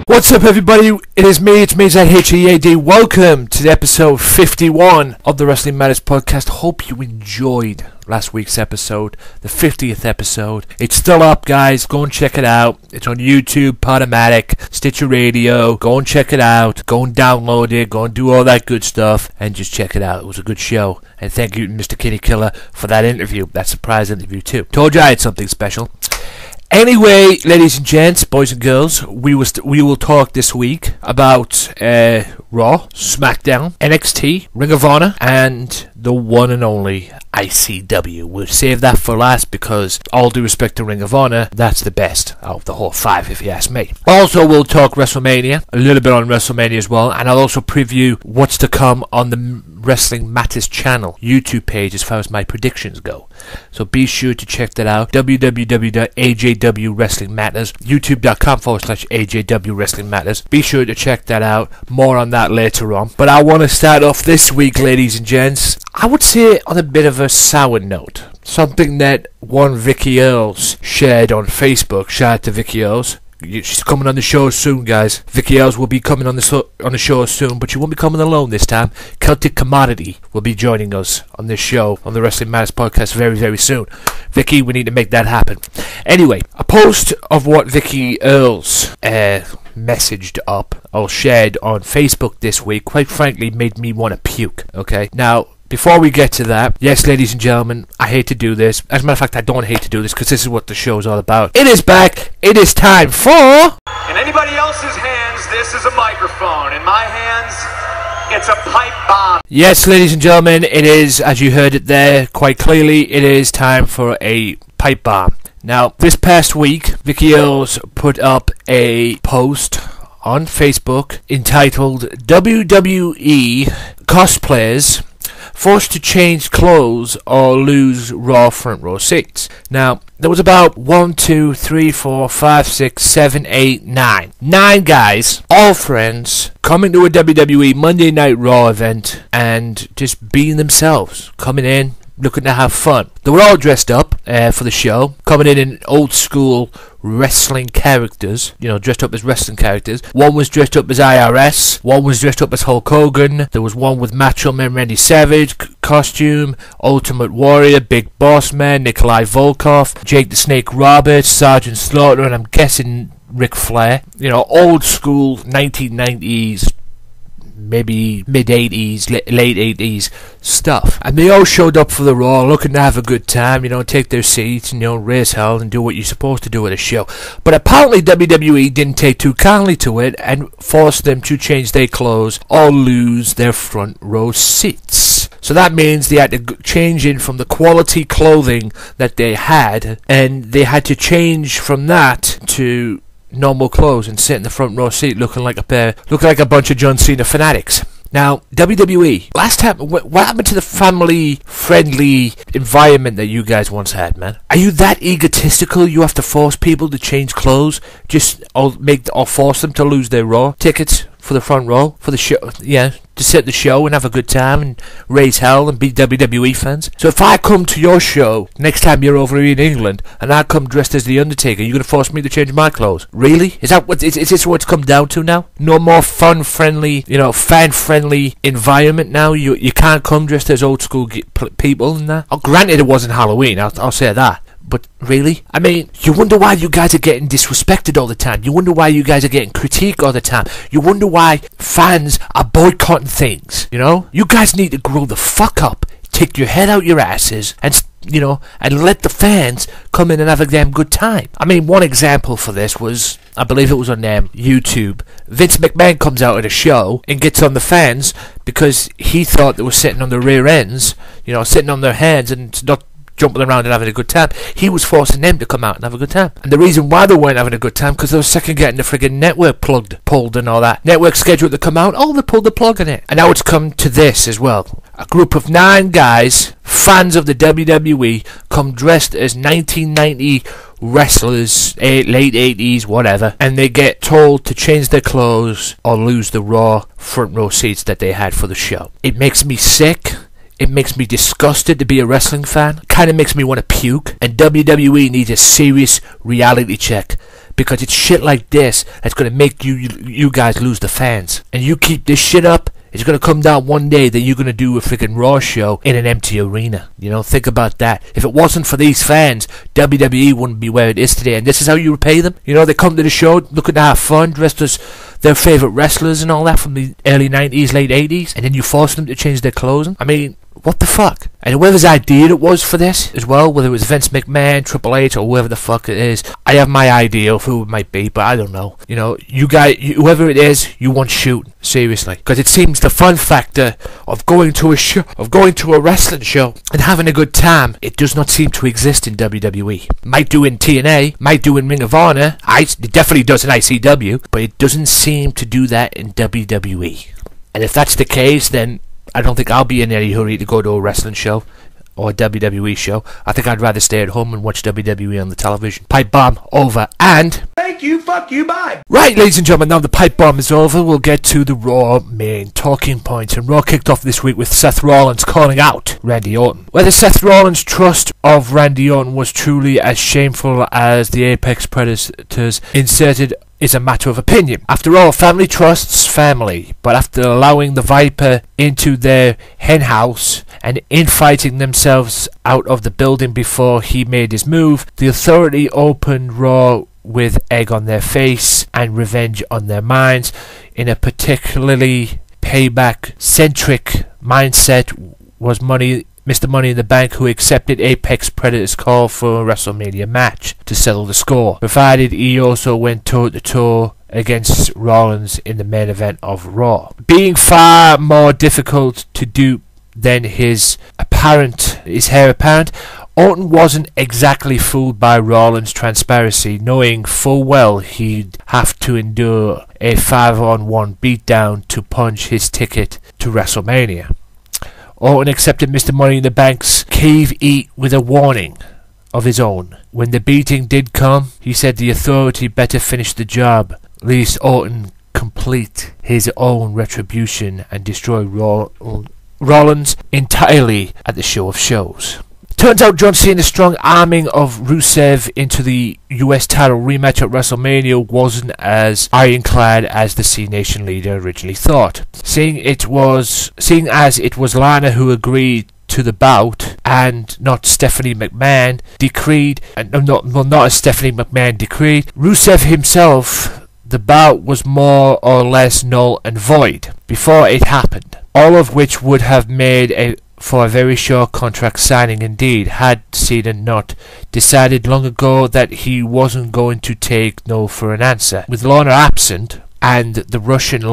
What's up, everybody? It's me, HEAD. Welcome to the episode 51 of the Wrestling Matters podcast. Hope you enjoyed last week's episode, the 50th episode. It's still up, guys. Go and check it out. It's on YouTube, Podomatic, Stitcher Radio. Go and check it out. Go and download it. Go and do all that good stuff. And just check it out. It was a good show. And thank you, Mr. Kitty Killer, for that interview. That surprise interview, too. Told you I had something special. Anyway, ladies and gents, boys and girls, we will talk this week about Raw, SmackDown, NXT, Ring of Honor, and the one and only ICW. We'll save that for last because, all due respect to Ring of Honor, that's the best out of the whole five, if you ask me. Also, we'll talk WrestleMania, a little bit on WrestleMania as well, and I'll also preview what's to come on the Wrestling Matters channel YouTube page as far as my predictions go. So be sure to check that out. www.ajw Wrestling Matters, youtube.com/AJW Wrestling Matters. Be sure to check that out. More on that later on. But I want to start off this week, ladies and gents, I would say on a bit of a sour note. Something that one Vicky Earls shared on Facebook. Shout out to Vicky Earls. She's coming on the show soon, guys. Vicky Earls will be coming on the show soon, but she won't be coming alone this time. Celtic Commodity will be joining us on this show, on the Wrestling Matters podcast, very, very soon. Vicky, we need to make that happen. Anyway, a post of what Vicky Earls messaged up or shared on Facebook this week, quite frankly, made me want to puke, okay? Now, before we get to that, yes, ladies and gentlemen, I hate to do this. As a matter of fact, I don't hate to do this because this is what the show's all about. It is back. It is time for... In anybody else's hands, this is a microphone. In my hands, it's a pipe bomb. Yes, ladies and gentlemen, it is, as you heard it there quite clearly, it is time for a pipe bomb. Now, this past week, Vicky Earls put up a post on Facebook entitled WWE Cosplayers Forced to Change Clothes or Lose Raw Front Row Seats. Now, there was about 1, 2, 3, 4, 5, 6, 7, 8, 9. 9 guys, all friends, coming to a WWE Monday Night Raw event and just being themselves. Coming in, looking to have fun. They were all dressed up for the show, coming in old school wrestling characters, dressed up as wrestling characters. One was dressed up as IRS, one was dressed up as Hulk Hogan, there was one with Macho Man Randy Savage costume, Ultimate Warrior, Big Boss Man, Nikolai Volkov, Jake the Snake Roberts, Sergeant Slaughter, and I'm guessing Ric Flair. Old school 1990s, maybe mid-80s, late 80s stuff. And they all showed up for the Raw, looking to have a good time, take their seats and, raise hell and do what you're supposed to do at a show. But apparently WWE didn't take too kindly to it and forced them to change their clothes or lose their front row seats. So that means they had to change in from the quality clothing that they had, and they had to change from that to normal clothes and sit in the front row seat looking like a bunch of John Cena fanatics. Now, WWE, last time, what happened to the family-friendly environment that you guys once had, man? Are you that egotistical you have to force people to change clothes, or force them to lose their Raw tickets for the front row, for the show, to sit the show and have a good time and raise hell and be WWE fans? So if I come to your show next time you're over in England and I come dressed as The Undertaker, you're going to force me to change my clothes? Really? Is this what it's come down to now? No more fun-friendly, fan-friendly environment now? You can't come dressed as old school people and that? Oh, granted it wasn't Halloween, I'll say that. But really? I mean, you wonder why you guys are getting disrespected all the time. You wonder why you guys are getting critiqued all the time. You wonder why fans are boycotting things, You guys need to grow the fuck up, take your head out your asses, and let the fans come in and have a damn good time. I mean, one example for this was, I believe it was on YouTube, Vince McMahon comes out at a show and gets on the fans because he thought they were sitting on their rear ends, sitting on their hands and not jumping around and having a good time. He was forcing them to come out and have a good time. And the reason why they weren't having a good time, because they were second getting the friggin' network pulled and all that. Network scheduled to come out, they pulled the plug on it. And now it's come to this as well. A group of 9 guys, fans of the WWE, come dressed as 1990 wrestlers, late 80s, whatever, and they get told to change their clothes or lose the Raw front row seats that they had for the show. It makes me sick. It makes me disgusted to be a wrestling fan. Kind of makes me want to puke. And WWE needs a serious reality check. because it's shit like this that's going to make you guys lose the fans. And you keep this shit up, it's going to come down one day that you're going to do a freaking Raw show in an empty arena. You know, think about that. If it wasn't for these fans, WWE wouldn't be where it is today. And this is how you repay them? You know, they come to the show looking to have fun, dressed as their favourite wrestlers and all that from the early 90s, late 80s, and then you force them to change their clothing? I mean, what the fuck? And whoever's idea it was for this as well, whether it was Vince McMahon, Triple H, or whoever the fuck it is, I have my idea of who it might be, but I don't know. You know, you guys, whoever it is, you want shooting, seriously, because it seems the fun factor of going to a wrestling show and having a good time, it does not seem to exist in WWE. Might do in TNA, might do in Ring of Honor, it definitely does in ICW, but it doesn't seem to do that in WWE. And if that's the case, then I don't think I'll be in any hurry to go to a wrestling show or a WWE show. I think I'd rather stay at home and watch WWE on the television. Pipe bomb over, and Thank you, fuck you, bye. Right, ladies and gentlemen, now the pipe bomb is over, we'll get to the Raw main talking points. And Raw kicked off this week with Seth Rollins calling out Randy Orton. Whether Seth Rollins' trust of Randy Orton was truly as shameful as the Apex Predators inserted is a matter of opinion. After all, family trusts family, but after allowing the Viper into their henhouse and infighting themselves out of the building before he made his move, the Authority opened Raw with egg on their face and revenge on their minds in a particularly payback-centric mindset. Was Mr. Money in the Bank, who accepted Apex Predator's call for a WrestleMania match to settle the score, provided he also went toe-to-toe against Rollins in the main event of Raw. Being far more difficult to do than his heir apparent, Orton wasn't exactly fooled by Rollins' transparency, knowing full well he'd have to endure a 5-on-1 beatdown to punch his ticket to WrestleMania. Orton accepted Mr. Money in the Bank's cave-eat with a warning of his own. When the beating did come, he said the Authority better finish the job, lest Orton complete his own retribution and destroy Rollins entirely at the show of shows. Turns out John Cena's strong arming of Rusev into the US title rematch at WrestleMania wasn't as ironclad as the C Nation leader originally thought. Seeing as it was Lana who agreed to the bout and not Stephanie McMahon decreed, not as Stephanie McMahon decreed, Rusev himself, the bout was more or less null and void before it happened, all of which would have made for a very short contract signing indeed, had Cena not decided long ago that he wasn't going to take no for an answer. With Lana absent and a Russian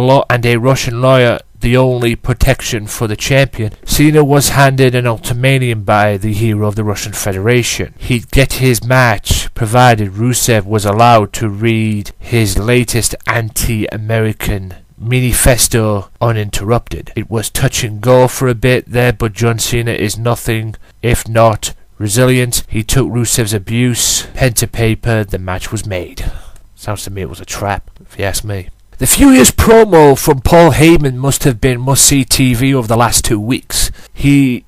lawyer the only protection for the champion, Cena was handed an ultimatum by the hero of the Russian Federation. He'd get his match provided Rusev was allowed to read his latest anti-American manifesto uninterrupted. It was touch and go for a bit there, but John Cena is nothing if not resilient. He took Rusev's abuse, pen to paper, the match was made. Sounds to me it was a trap, if you ask me. The furious promo from Paul Heyman must have been must-see TV over the last 2 weeks. He's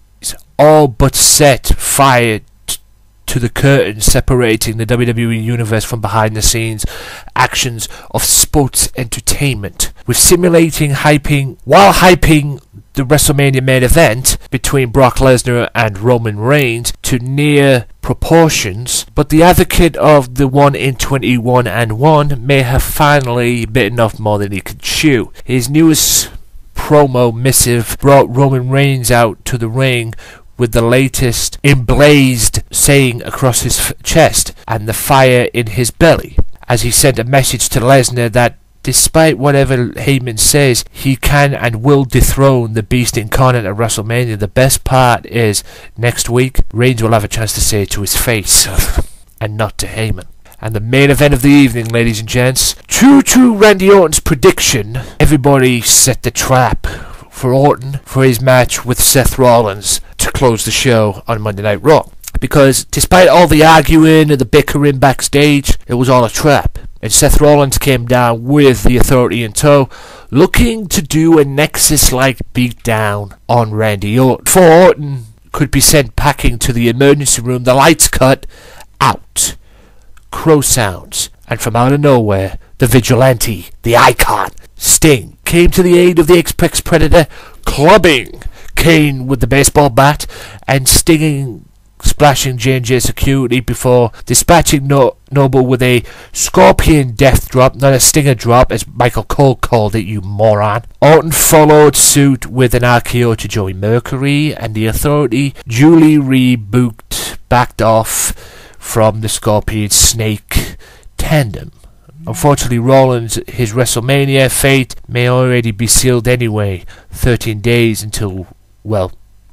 all but set fire to the curtain separating the WWE universe from behind-the-scenes actions of sports entertainment, with simulating hyping the WrestleMania main event between Brock Lesnar and Roman Reigns to near proportions. But the advocate of the 1 in 21 and 1 may have finally bitten off more than he could chew. His newest promo missive brought Roman Reigns out to the ring with the latest emblazed saying across his chest and the fire in his belly, as he sent a message to Lesnar that despite whatever Heyman says, he can and will dethrone the Beast Incarnate at WrestleMania. The best part is, next week, Reigns will have a chance to say it to his face, and not to Heyman. And the main event of the evening, ladies and gents, true to Randy Orton's prediction, everybody set the trap for Orton for his match with Seth Rollins to close the show on Monday Night Raw. Because despite all the arguing and the bickering backstage, it was all a trap. And Seth Rollins came down with the Authority in tow, looking to do a Nexus-like beatdown on Randy Orton. Before Orton could be sent packing to the emergency room, the lights cut out. Crow sounds And from out of nowhere, the vigilante, the icon, Sting, came to the aid of the apex predator, clubbing Kane with the baseball bat and splashing J&J security before dispatching Noble with a scorpion death drop, not a stinger drop, as Michael Cole called it, you moron. Orton followed suit with an RKO to Joey Mercury, and the Authority duly backed off from the Scorpion Snake tandem. Unfortunately, Rollins, his WrestleMania fate may already be sealed anyway. 13 days until, well,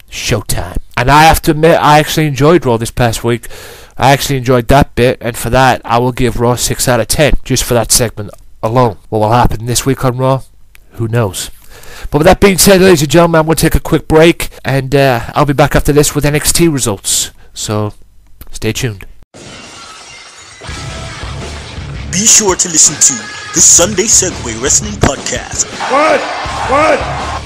showtime. And I have to admit, I actually enjoyed Raw this past week. I actually enjoyed that bit, and for that, I will give Raw 6 out of 10, just for that segment alone. What will happen this week on Raw? Who knows? But with that being said, ladies and gentlemen, we'll take a quick break, and I'll be back after this with NXT results. So, stay tuned. Be sure to listen to the Sunday Segway Wrestling Podcast. What?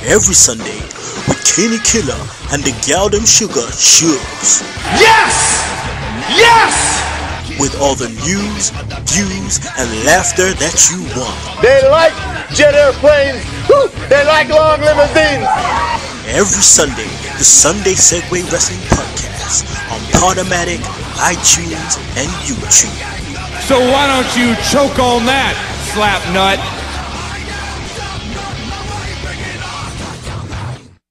Every Sunday with Kenny Killer and the Galdem Sugar Shugs. Yes! Yes! With all the news, views, and laughter that you want. They like jet airplanes. Woo! They like long limousines. Every Sunday, the Sunday Segway Wrestling Podcast on Podomatic, iTunes, and YouTube. So why don't you choke on that, slap nut?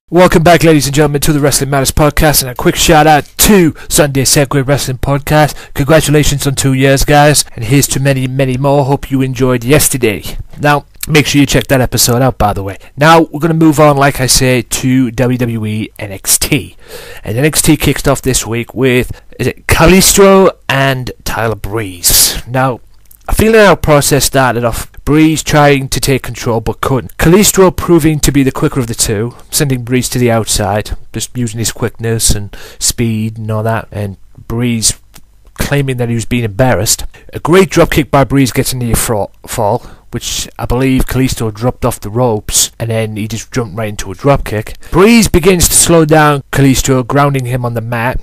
Welcome back, ladies and gentlemen, to the Wrestling Matters Podcast, and a quick shout out to Sunday Segway Wrestling Podcast. Congratulations on 2 years, guys, and here's to many, many more. Hope you enjoyed yesterday. Now, make sure you check that episode out, by the way. Now, we're going to move on, like I say, to WWE NXT. And NXT kicked off this week with, Kalisto and Tyler Breeze. Now, a feeling out process started off Breeze trying to take control but couldn't. Kalisto proving to be the quicker of the two, sending Breeze to the outside, just using his quickness and speed and all that, and Breeze claiming that he was being embarrassed. A great dropkick by Breeze gets into the fall, which I believe Kalisto dropped off the ropes, and then he just jumped right into a dropkick. Breeze begins to slow down Kalisto, grounding him on the mat,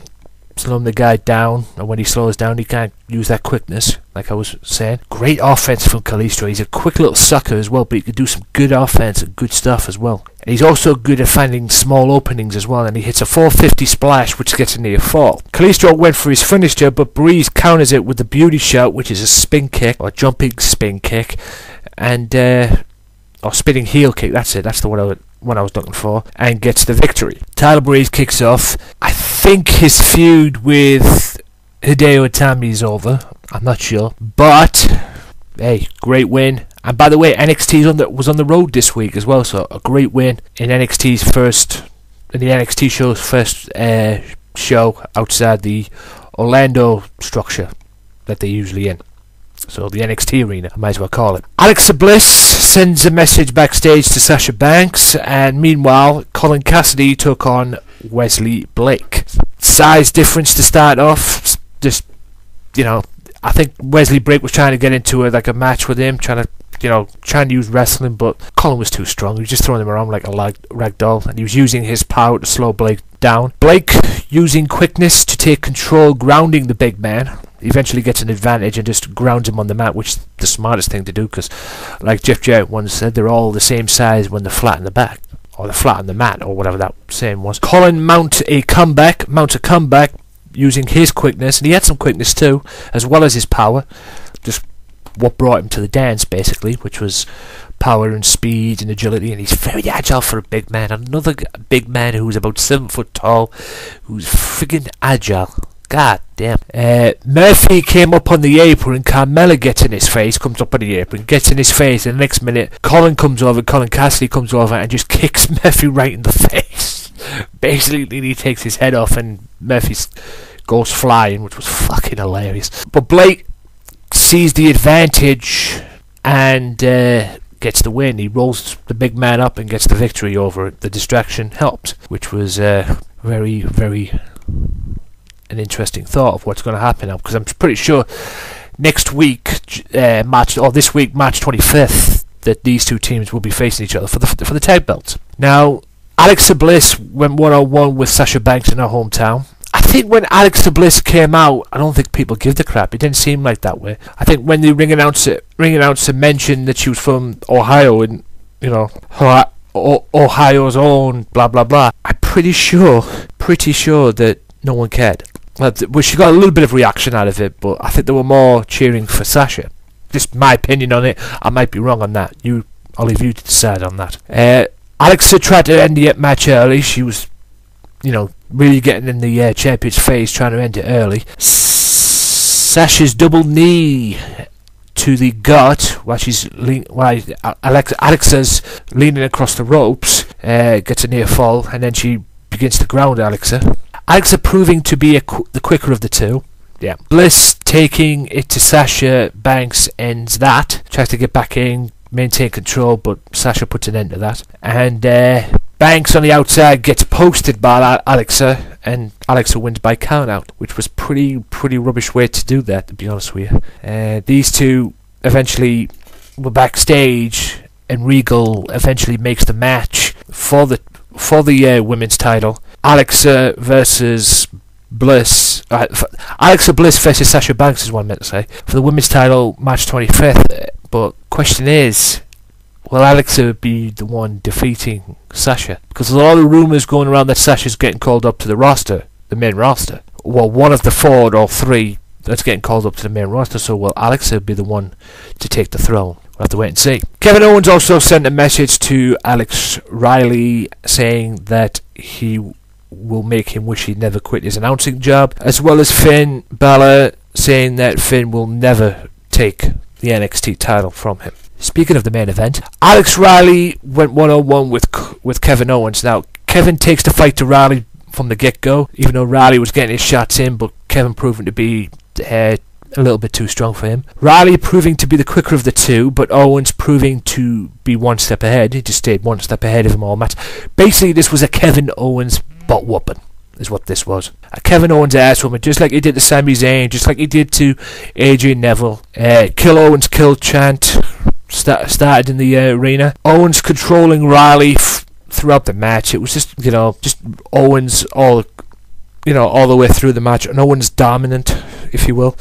slowing the guy down, and when he slows down he can't use that quickness, like I was saying. Great offense from Kalisto. He's a quick little sucker as well, but he can do some good offense and good stuff as well. And he's also good at finding small openings as well, and he hits a 450 splash which gets into a fall. Kalisto went for his finisher, but Breeze counters it with the beauty shot, which is a spin kick, or jumping spin kick, and or spinning heel kick, that's it, that's the one I was looking for, and gets the victory. Tyler Breeze kicks off. I think his feud with Hideo Itami is over. I'm not sure, but hey, great win. And by the way, NXT was on the road this week as well, so a great win in the NXT show's first show outside the Orlando structure that they're usually in. So the NXT arena, I might as well call it. Alexa Bliss sends a message backstage to Sasha Banks, and meanwhile, Colin Cassidy took on Wesley Blake. Size difference to start off. Just, I think Wesley Blake was trying to get into a match with him, trying to use wrestling, but Colin was too strong. He was just throwing him around like a rag doll, and he was using his power to slow Blake down. Blake using quickness to take control, grounding the big man. He eventually gets an advantage and just grounds him on the mat, which is the smartest thing to do, because like Jeff Jarrett once said, they're all the same size when they're flat in the back, or they're flat on the mat, or whatever that saying was. Colin mounts a comeback using his quickness, and he had some quickness too, as well as his power. Just what brought him to the dance, basically, which was power and speed and agility, and he's very agile for a big man. Another big man who's about 7 foot tall, who's friggin' agile. God damn. Murphy came up on the apron, Carmella gets in his face, comes up on the apron, gets in his face, and the next minute Colin Cassidy comes over and just kicks Murphy right in the face. Basically, he takes his head off and Murphy goes flying, which was fucking hilarious. But Blake sees the advantage and gets the win. He rolls the big man up and gets the victory over it. The distraction helped, which was very, very an interesting thought of what's going to happen now, because I'm pretty sure next week, March 25th, that these two teams will be facing each other for the tag belts. Now, Alexa Bliss went 1-on-1 with Sasha Banks in her hometown. I think when Alexa Bliss came out, I don't think people give the crap. It didn't seem like that way. I think when the ring announcer mentioned that she was from Ohio and, you know, Ohio's own blah blah blah, I'm pretty sure that no one cared. Well, she got a little bit of reaction out of it, but I think they were more cheering for Sasha. Just my opinion on it. I might be wrong on that. I'll leave you to decide on that. Alexa tried to end the match early. She was, you know, really getting in the champion's face, trying to end it early. Sasha's double knee to the gut while Alexa's leaning across the ropes, gets a near fall, and then she begins to ground Alexa. Alexa proving to be the quicker of the two. Yeah. Bliss taking it to Sasha. Banks ends that. Tries to get back in, maintain control, but Sasha puts an end to that. And Banks on the outside gets posted by Alexa, and Alexa wins by count out, which was pretty rubbish way to do that, to be honest with you. These two eventually were backstage, and Regal eventually makes the match for the women's title. Alexa versus Bliss. Alexa Bliss versus Sasha Banks is what I meant to say. For the women's title, March 25th. But question is, will Alexa be the one defeating Sasha? Because there's a lot of rumours going around that Sasha's getting called up to the main roster. Well, one of the 4 or 3 that's getting called up to the main roster. So will Alexa be the one to take the throne? We'll have to wait and see. Kevin Owens also sent a message to Alex Riley saying that he will make him wish he'd never quit his announcing job, as well as Finn Balor saying that Finn will never take the NXT title from him. Speaking of the main event, Alex Riley went one-on-one with Kevin Owens. Now, Kevin takes the fight to Riley from the get-go, even though Riley was getting his shots in, but Kevin proving to be a little bit too strong for him. Riley proving to be the quicker of the two, but Owens proving to be one step ahead. He just stayed one step ahead of him all match. Basically, this was a Kevin Owens butt whooping, is what this was. A Kevin Owens ass whooping, just like he did to Sami Zayn, just like he did to AJ Neville. Kill Owens, kill chant started in the arena. Owens controlling Riley throughout the match. It was just Owens all the way through the match, and Owens dominant, if you will.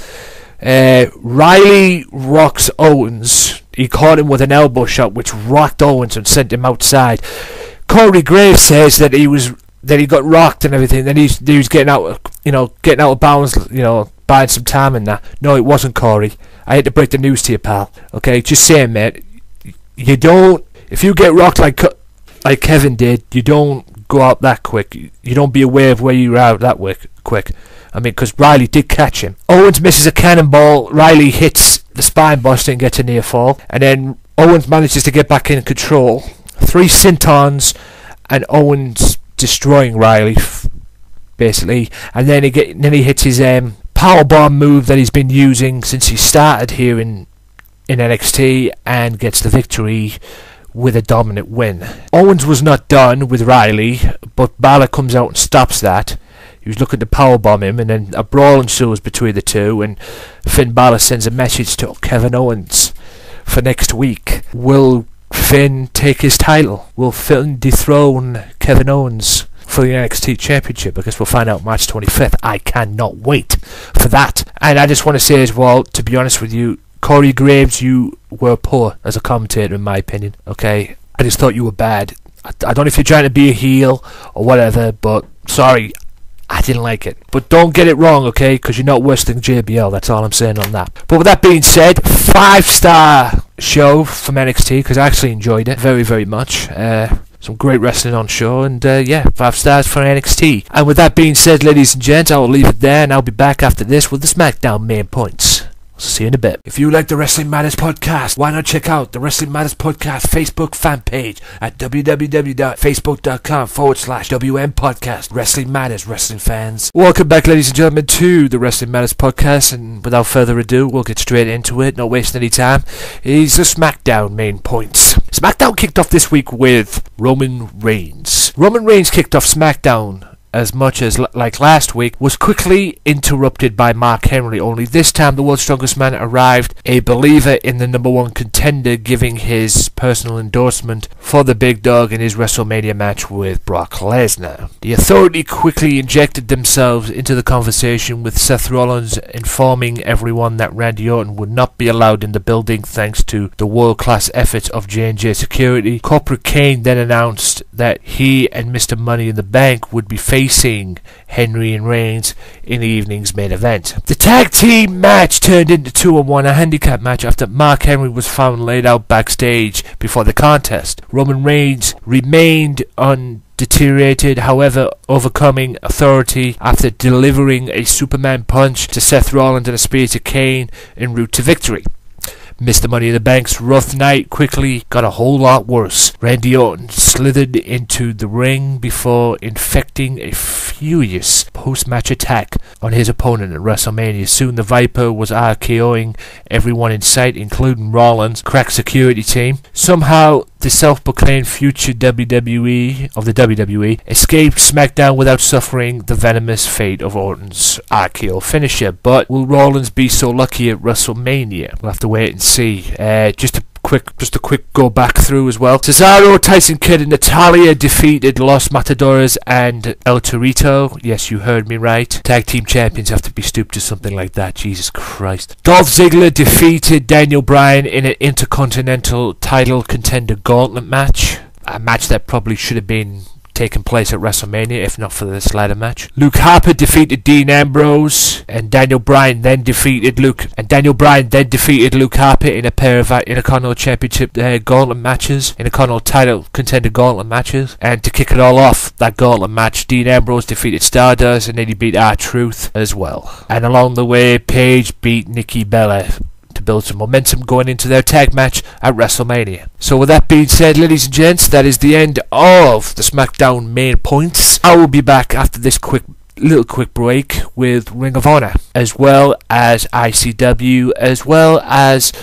Riley rocks Owens. He caught him with an elbow shot, which rocked Owens and sent him outside. Corey Graves says that he got rocked and everything. Then he was getting out of bounds, buying some time and that. No, it wasn't Corey. I had to break the news to you, pal. Okay, just saying, mate. You don't. If you get rocked like Kevin did, you don't go out that quick. You don't be aware of where you're out that quick. I mean, because Riley did catch him. Owens misses a cannonball. Riley hits the spine buster and gets a near fall. And then Owens manages to get back in control. 3 sentons, and Owens destroying Riley, basically. And then he hits his powerbomb move that he's been using since he started here in NXT, and gets the victory with a dominant win. Owens was not done with Riley, but Balor comes out and stops that. He was looking to powerbomb him, and then a brawl ensues between the two, and Finn Balor sends a message to Kevin Owens for next week. Will Finn take his title? Will Finn dethrone Kevin Owens for the NXT Championship? I guess we'll find out March 25th. I cannot wait for that. And I just want to say as well, to be honest with you, Corey Graves, you were poor as a commentator in my opinion, okay? I just thought you were bad. I don't know if you're trying to be a heel or whatever, but sorry, I didn't like it. But don't get it wrong, okay? Because you're not worse than JBL. That's all I'm saying on that. But with that being said, 5-star show from NXT, because I actually enjoyed it very, very much. Some great wrestling on show, and 5 stars for NXT. And with that being said, ladies and gents, I will leave it there, and I'll be back after this with the SmackDown main points. See you in a bit. If you like the Wrestling Matters podcast, why not check out the Wrestling Matters podcast Facebook fan page at www.facebook.com/WM podcast. Wrestling Matters, wrestling fans. Welcome back, ladies and gentlemen, to the Wrestling Matters podcast, and without further ado, we'll get straight into it, not wasting any time. Is the SmackDown main points. SmackDown kicked off this week with Roman Reigns. Roman Reigns kicked off SmackDown as much as like last week, was quickly interrupted by Mark Henry, only this time the World's Strongest Man arrived a believer in the number one contender, giving his personal endorsement for the big dog in his WrestleMania match with Brock Lesnar. The Authority quickly injected themselves into the conversation, with Seth Rollins informing everyone that Randy Orton would not be allowed in the building thanks to the world-class efforts of J&J Security. Corporate Kane then announced that he and Mr. Money in the Bank would be facing Henry and Reigns in the evening's main event. The tag team match turned into 2-on-1, a handicap match, after Mark Henry was found laid out backstage before the contest. Roman Reigns remained undeteriorated, however, overcoming Authority after delivering a Superman punch to Seth Rollins and a spear to Kane en route to victory. Mr. Money in the Bank's rough night quickly got a whole lot worse. Randy Orton slithered into the ring before inflicting a furious post-match attack on his opponent at WrestleMania. Soon the Viper was RKOing everyone in sight, including Rollins' crack security team. Somehow, the self-proclaimed future WWE escaped SmackDown without suffering the venomous fate of Orton's RKO finisher. But will Rollins be so lucky at WrestleMania? We'll have to wait and see. Just a quick go back through as well. Cesaro, Tyson Kidd and Natalya defeated Los Matadores and El Torito. Yes, you heard me right. Tag team champions have to be stooped to something like that. Jesus Christ. Dolph Ziggler defeated Daniel Bryan in an Intercontinental title contender gauntlet match. A match that probably should have been taking place at WrestleMania, if not for this ladder match. Luke Harper defeated Dean Ambrose, and Daniel Bryan then defeated Luke Harper in a pair of Intercontinental Championship gauntlet matches, Intercontinental title contender gauntlet matches. And to kick it all off, that gauntlet match, Dean Ambrose defeated Stardust, and then he beat R-Truth as well. And along the way, Paige beat Nikki Bella to build some momentum going into their tag match at WrestleMania. So with that being said, ladies and gents, that is the end of the SmackDown main points. I will be back after this quick break with Ring of Honor, as well as ICW, as well as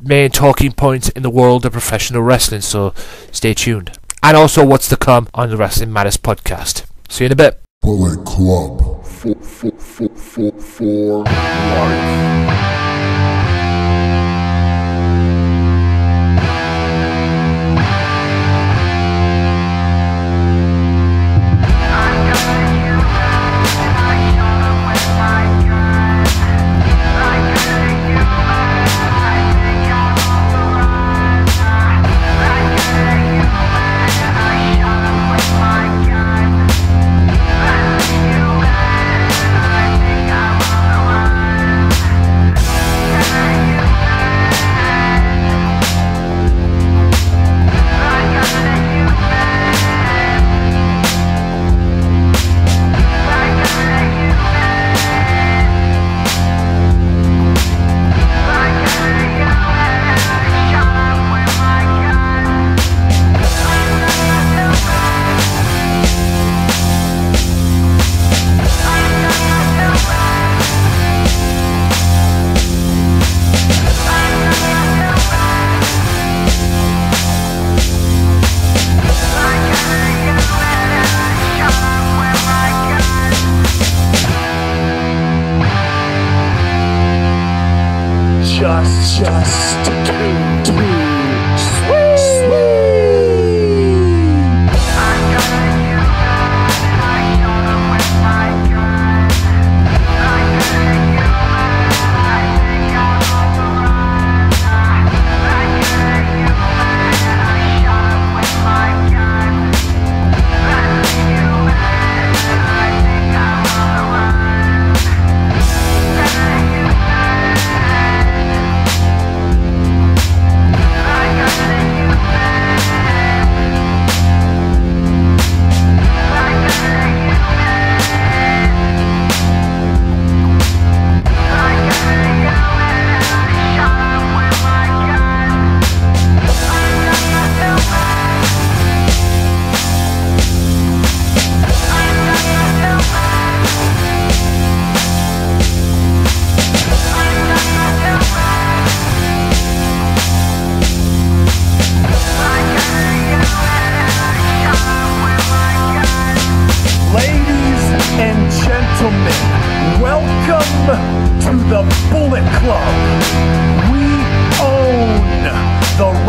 main talking points in the world of professional wrestling, so stay tuned. And also what's to come on the Wrestling Matters podcast. See you in a bit. Bullet Club for life. Just too sweet.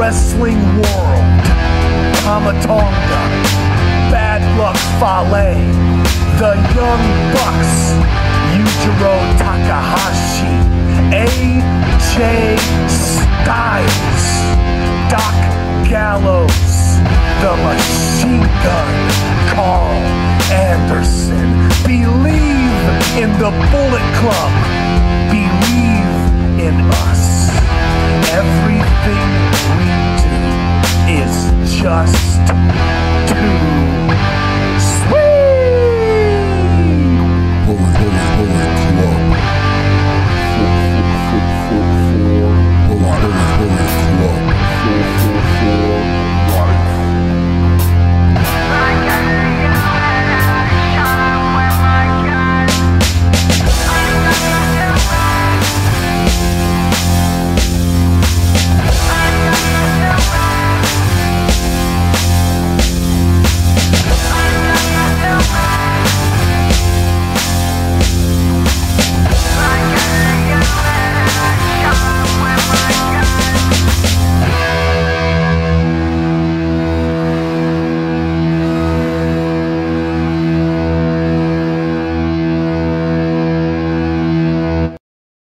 wrestling world. Tamatonga, Bad Luck Fale, the Young Bucks, Yujiro Takahashi, AJ Styles, Doc Gallows, the Machine Gun, Carl Anderson. Believe in the Bullet Club. Believe in us. Everything we do is just too sweet. Bullet Club.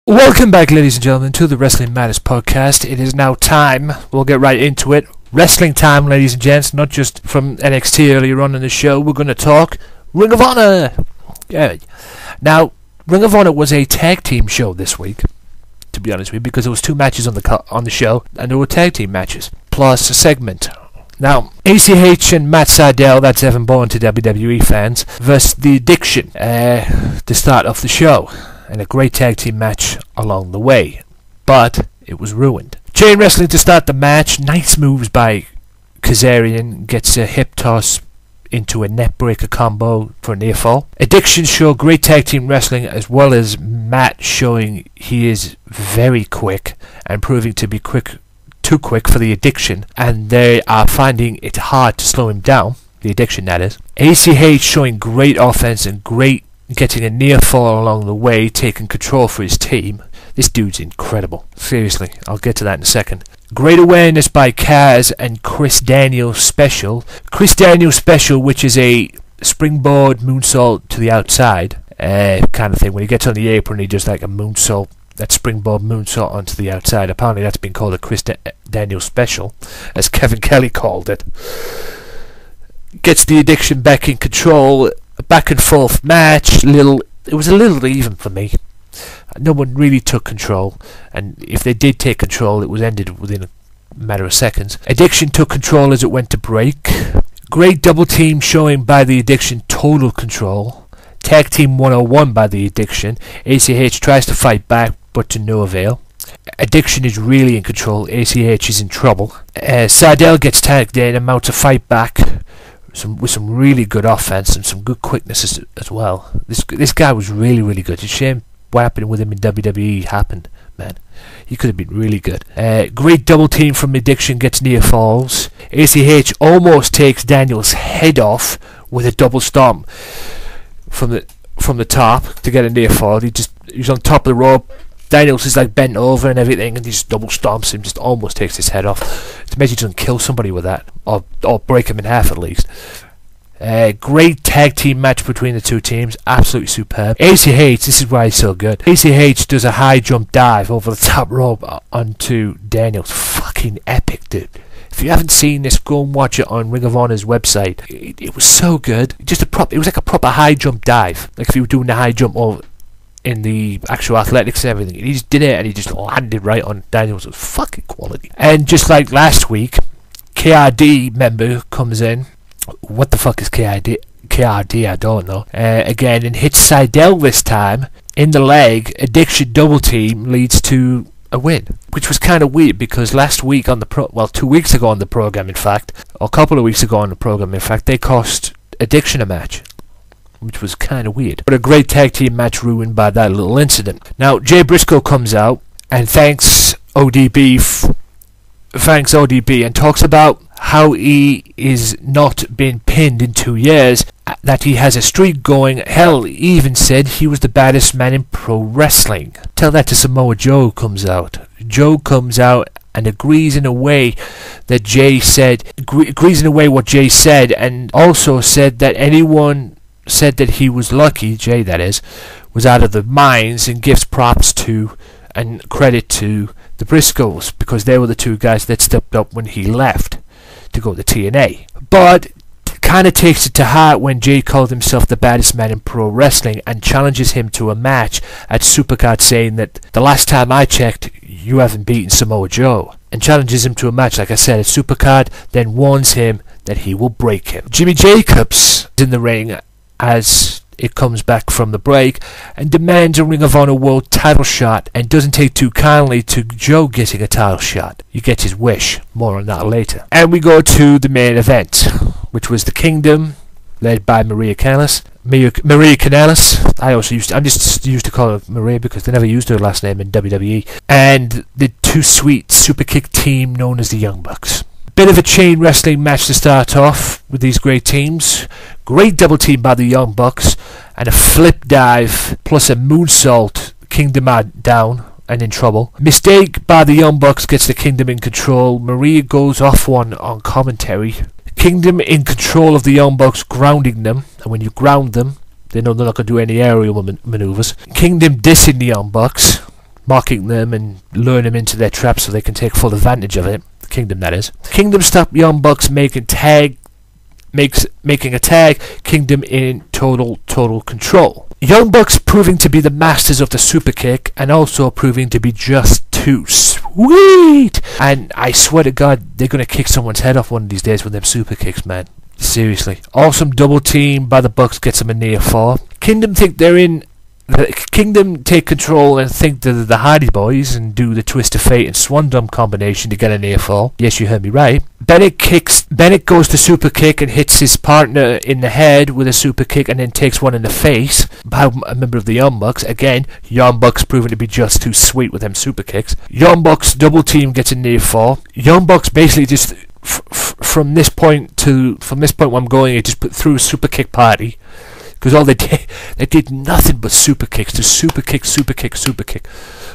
Welcome back, ladies and gentlemen, to the Wrestling Matters podcast. It is now time. We'll get right into it. Wrestling time, ladies and gents, not just from NXT earlier on in the show. We're going to talk Ring of Honor. Yeah. Now, Ring of Honor was a tag team show this week, to be honest with you, because there was 2 matches on the show, and there were tag team matches, plus a segment. Now, ACH and Matt Sydal, that's Evan Bourne to WWE fans, versus The Addiction, to start off the show. And a great tag team match along the way, but it was ruined. Chain wrestling to start the match. Nice moves by Kazarian, gets a hip toss into a neck breaker combo for a near fall. Addiction show great tag team wrestling, as well as Matt showing he is very quick and proving to be too quick for the Addiction, and they are finding it hard to slow him down, the Addiction that is. ACH showing great offense and getting a near fall along the way, taking control for his team. This dude's incredible. Seriously, I'll get to that in a second. Great awareness by Kaz and Chris Daniels special. Chris Daniels special, which is a springboard moonsault to the outside kind of thing. When he gets on the apron, he does like a moonsault, that springboard moonsault onto the outside. Apparently that's been called a Chris Daniels special, as Kevin Kelly called it. Gets the Addiction back in control. A back and forth match. It was a little even for me. No one really took control, and if they did take control, it was ended within a matter of seconds. Addiction took control as it went to break. Great double team showing by the Addiction, total control. Tag team 101 by the Addiction. ACH tries to fight back, but to no avail. Addiction is really in control. ACH is in trouble. Sydal gets tagged in and mounts a fight back. With some really good offense and some good quickness as well. This guy was really, really good. It's a shame what happened with him in WWE happened, man. He could have been really good. Great double team from Addiction, gets near falls. ACH almost takes Daniel's head off with a double stomp from the top to get a near fall. He's on top of the rope. Daniels is like bent over and everything, and he just double stomps him, just almost takes his head off. It's amazing he doesn't kill somebody with that, or break him in half at least. Great tag team match between the two teams, absolutely superb. ACH, this is why he's so good. ACH does a high jump dive over the top rope onto Daniels. Fucking epic, dude. If you haven't seen this, go and watch it on Ring of Honor's website. It was so good. It was like a proper high jump dive, like if you were doing the high jump over in the actual athletics and everything. He just did it and he just landed right on Daniels. It was fucking quality. And just like last week, KRD member comes in. What the fuck is KRD? I don't know. Again, and hits Sydal this time in the leg. Addiction double team leads to a win, which was kind of weird because last week on the 2 weeks ago on the program, in fact, or a couple of weeks ago on the program, in fact, they cost Addiction a match, which was kind of weird. But a great tag team match ruined by that little incident. Now, Jay Briscoe comes out and thanks ODB and talks about how he is not been pinned in 2 years, that he has a streak going. Hell, he even said he was the baddest man in pro wrestling. Tell that to Samoa Joe comes out. Joe comes out and agrees in a way that Jay said, agrees in a way what Jay said, and also said that anyone said that he was lucky, Jay that is, was out of their minds, and gives props to and credit to the Briscoes, because they were the two guys that stepped up when he left to go to TNA. But kind of takes it to heart when Jay called himself the baddest man in pro wrestling and challenges him to a match at Supercard, saying that the last time I checked, you haven't beaten Samoa Joe. And challenges him to a match, like I said, at Supercard, then warns him that he will break him. Jimmy Jacobs is in the ring as it comes back from the break and demands a Ring of Honor World title shot, and doesn't take too kindly to Joe getting a title shot. He gets his wish. More on that later. And we go to the main event, which was the Kingdom, led by Maria Kanellis. I'm just used to call her Maria because they never used her last name in WWE. And the Too Sweet Superkick team known as the Young Bucks. Bit of a chain wrestling match to start off with these great teams. Great double team by the Young Bucks, and a flip dive plus a moonsault. Kingdom are down and in trouble. Mistake by the Young Bucks gets the Kingdom in control. Maria goes off one on commentary. Kingdom in control of the Young Bucks, grounding them, and when you ground them, they know they're not going to do any aerial maneuvers. Kingdom dissing the Young Bucks, mocking them and luring them into their trap so they can take full advantage of it. Kingdom, that is. Kingdom stop Young Bucks making a tag. Kingdom in total control. Young Bucks proving to be the masters of the super kick, and also proving to be just too sweet. And I swear to God, they're gonna kick someone's head off one of these days with them super kicks, man. Seriously. Awesome double team by the Bucks gets them a near fall. Kingdom think they're in. The Kingdom take control and think they're the Hardy Boys and do the Twist of Fate and Swan Dump combination to get a near fall. Yes, you heard me right. Bennett goes to super kick and hits his partner in the head with a super kick, and then takes one in the face by a member of the Young Bucks. Again, Young Bucks proving to be just too sweet with them super kicks. Young Bucks double team gets a near fall. Young Bucks basically just from this point where I'm going, it just put through a super kick party. Because all they did nothing but super kicks, just super kick,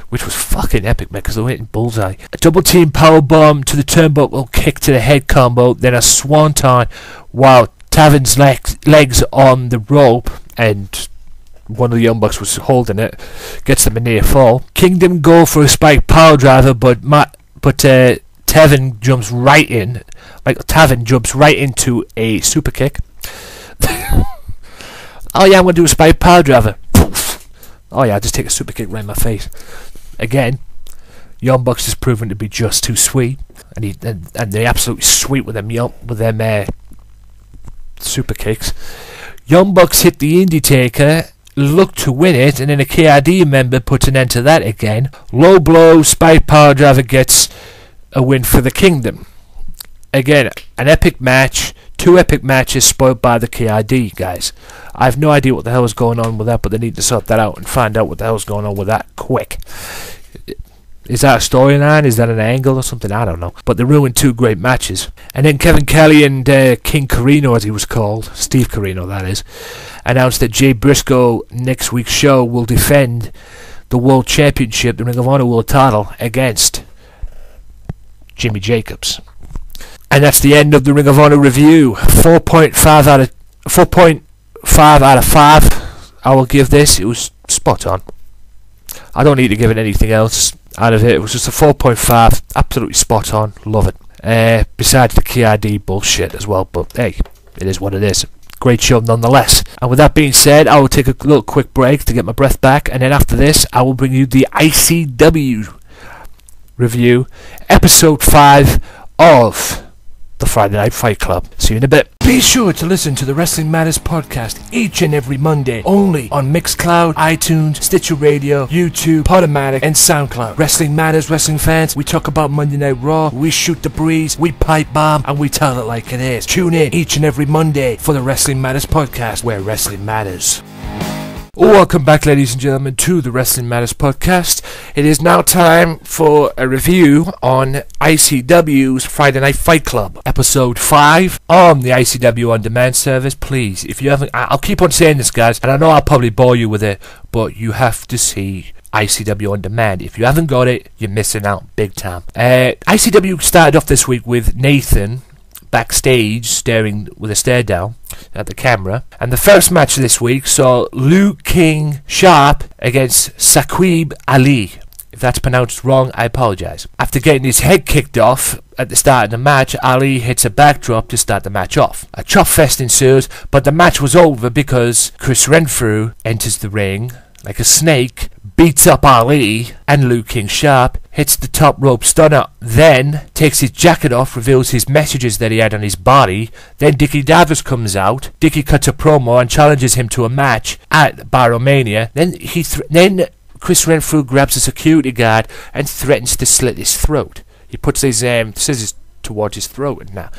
which was fucking epic, man, because they went in bullseye. A double team power bomb to the turnbuckle, kick to the head combo, then a swanton while Tavin's legs on the rope, and one of the Young Bucks was holding it, gets them a near fall. Kingdom go for a spike power driver, but Tavin jumps right in. Tavin jumps right into a super kick. Oh yeah, I'm going to do a spike power driver. Oh yeah, I'll just take a super kick right in my face. Again, Young Bucks is proven to be just too sweet, and they're absolutely sweet with them super kicks. Young Bucks hit the Indie Taker, look to win it, and then a KID member puts an end to that again. Low blow, spike power driver gets a win for the Kingdom. Again, an epic match. 2 epic matches spoiled by the KID guys. I have no idea what the hell is going on with that, but they need to sort that out and find out what the hell is going on with that quick. Is that a storyline? Is that an angle or something? I don't know. But they ruined 2 great matches. And then Kevin Kelly and King Carino, as he was called, Steve Carino that is, announced that Jay Briscoe next week's show will defend the World Championship, the Ring of Honor World title, against Jimmy Jacobs. And that's the end of the Ring of Honor review. 4.5 out of 5. I will give this. It was spot on. I don't need to give it anything else out of it. It was just a 4.5. Absolutely spot on. Love it. Besides the KID bullshit as well. But hey, it is what it is. Great show nonetheless. And with that being said, I will take a little quick break to get my breath back. And then after this, I will bring you the ICW review. Episode 5 of the Friday Night Fight Club. See you in a bit. Be sure to listen to the Wrestling Matters podcast each and every Monday, only on Mixcloud, iTunes, Stitcher Radio, YouTube, Podomatic, and SoundCloud. Wrestling Matters, wrestling fans, we talk about Monday Night Raw, we shoot the breeze, we pipe bomb, and we tell it like it is. Tune in each and every Monday for the Wrestling Matters podcast, where wrestling matters. Welcome back, ladies and gentlemen, to the Wrestling Matters podcast. It is now time for a review on ICW's Friday Night Fight Club, episode 5 on the ICW On Demand service. Please, if you haven't, I'll keep on saying this, guys, and I know I'll probably bore you with it, but you have to see ICW On Demand. If you haven't got it, you're missing out big time. ICW started off this week with Nathan backstage staring with a stare down at the camera, and the first match this week saw Liu King Sharp against Saqib Ali. If that's pronounced wrong, I apologise. After getting his head kicked off at the start of the match, Ali hits a backdrop to start the match off. A chop fest ensues, but the match was over because Chris Renfrew enters the ring like a snake, beats up Ali, and Liu King Sharp hits the top rope stunner, then takes his jacket off, reveals his messages that he had on his body. Then Dickie Davis comes out. Dickie cuts a promo and challenges him to a match at Baromania. Then Chris Renfrew grabs a security guard and threatens to slit his throat. He puts his scissors towards his throat now,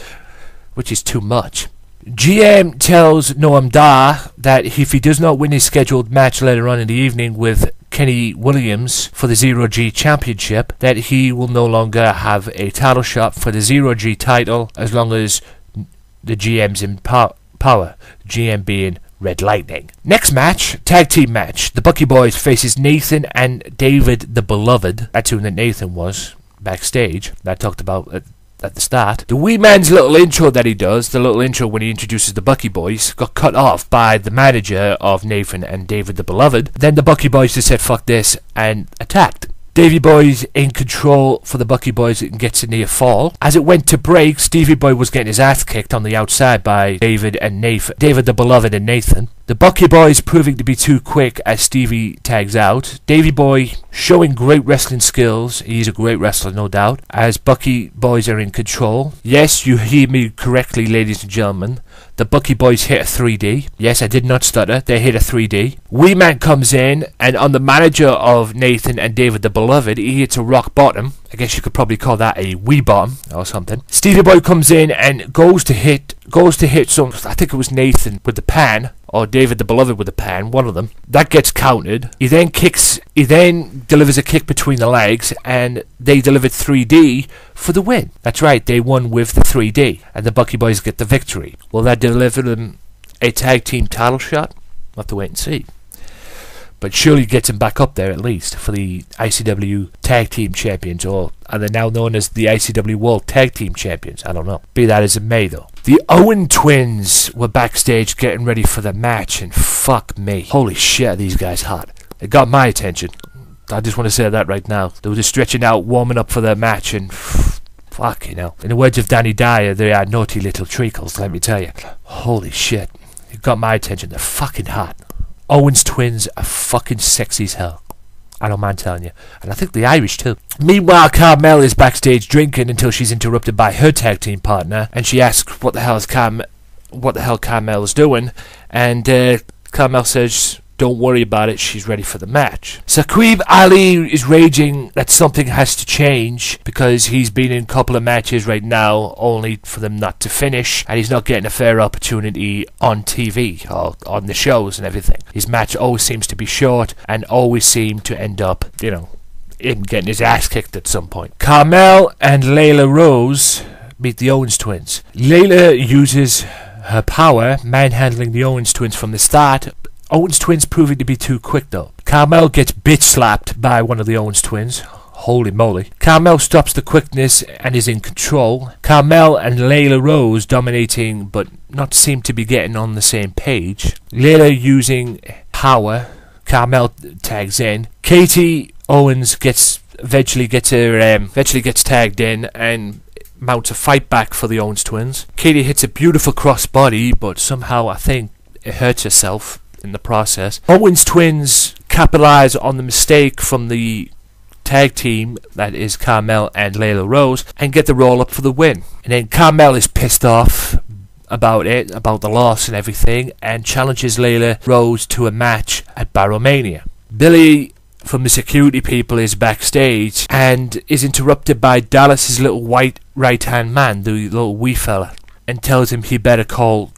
which is too much. GM tells Noam Dar that if he does not win his scheduled match later on in the evening with Kenny Williams for the Zero G Championship, that he will no longer have a title shot for the Zero G title as long as the GM's in power. GM being Red Lightning. Next match, tag team match. The Bucky Boys faces Nathan and David the Beloved. That's who Nathan was backstage. That I talked about at the start. The wee man's little intro that he does, the little intro when he introduces the Bucky Boys, got cut off by the manager of Nathan and David the Beloved. Then the Bucky Boys just said fuck this and attacked. Davey Boy's in control for the Bucky Boys and gets a near fall. As it went to break, Stevie Boy was getting his ass kicked on the outside by David the Beloved and Nathan. The Bucky Boys proving to be too quick as Stevie tags out. Davey Boy showing great wrestling skills. He's a great wrestler, no doubt. As Bucky Boys are in control. Yes, you hear me correctly, ladies and gentlemen. The Bucky Boys hit a 3D. Yes, I did not stutter. They hit a 3D. Wee Man comes in, and on the manager of Nathan and David the Beloved, he hits a rock bottom. I guess you could probably call that a wee bottom or something. Stevie Boy comes in and goes to hit some, I think it was Nathan with the pan, or David the Beloved with the pan, one of them. That gets counted. He then delivers a kick between the legs, and they delivered 3D for the win. That's right, they won with the 3D, and the Bucky Boys get the victory. Will that deliver them a tag team title shot? We'll have to wait and see. But surely gets him back up there at least for the ICW Tag Team Champions, or are they now known as the ICW World Tag Team Champions? I don't know. Be that as it may, though. The Owen twins were backstage getting ready for the match, and fuck me. Holy shit, are these guys hot. It got my attention. I just want to say that right now. They were just stretching out, warming up for their match, and fuck, you know. In the words of Danny Dyer, they are naughty little treacles, let me tell you. Holy shit. It got my attention. They're fucking hot. Owen's twins are fucking sexy as hell. I don't mind telling you. And I think the Irish too. Meanwhile, Carmel is backstage drinking until she's interrupted by her tag team partner, and she asks what the hell Carmel is doing, and Carmel says, don't worry about it, she's ready for the match. Saqib Ali is raging that something has to change because he's been in a couple of matches right now only for them not to finish, and he's not getting a fair opportunity on TV or on the shows and everything. His match always seems to be short and always seem to end up, you know, him getting his ass kicked at some point. Carmel and Layla Rose meet the Owens twins. Layla uses her power, manhandling the Owens twins from the start. Owens twins proving to be too quick though. Carmel gets bitch slapped by one of the Owens twins. Holy moly. Carmel stops the quickness and is in control. Carmel and Layla Rose dominating but not seem to be getting on the same page. Layla using power. Carmel tags in. Katie Owens eventually gets tagged in and mounts a fight back for the Owens twins. Katie hits a beautiful crossbody, but somehow I think it hurts herself in the process. Owens twins capitalize on the mistake from the tag team, that is Carmel and Layla Rose, and get the roll up for the win. And then Carmel is pissed off about the loss and everything, and challenges Layla Rose to a match at Baromania. Billy from the security people is backstage and is interrupted by Dallas's little white right hand man, the little wee fella, and tells him he better call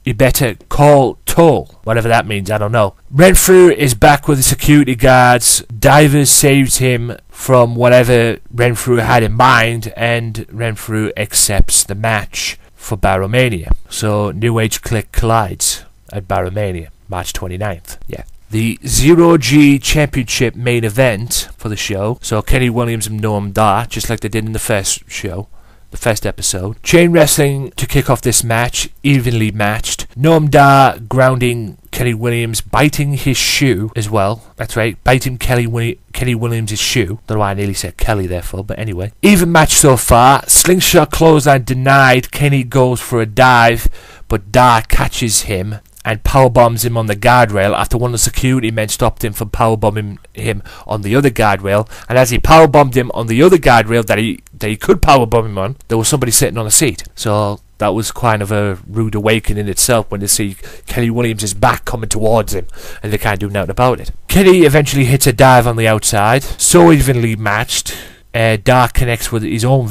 toll. Whatever that means, I don't know. Renfrew is back with the security guards. Divers saves him from whatever Renfrew had in mind, and Renfrew accepts the match for Baromania. So New Age Clique collides at Baromania, March 29th. Yeah. the Zero G Championship main event for the show. So Kenny Williams and Noam Dar, just like they did in the first show. The first episode. Chain wrestling to kick off this match, evenly matched. Noam Dar grounding Kenny Williams, biting his shoe as well. That's right, biting Kenny Williams' shoe. Don't know why I nearly said Kelly therefore, but anyway. Even match so far. Slingshot clothesline denied. Kenny goes for a dive, but Dar catches him and powerbombs him on the guardrail after one of the security men stopped him from powerbombing him on the other guardrail. And as he powerbombed him on the other guardrail that he could powerbomb him on, there was somebody sitting on a seat. So that was kind of a rude awakening in itself when they see Kenny Williams' back coming towards him and they can't do nothing about it. Kenny eventually hits a dive on the outside, so evenly matched. Dar connects with his own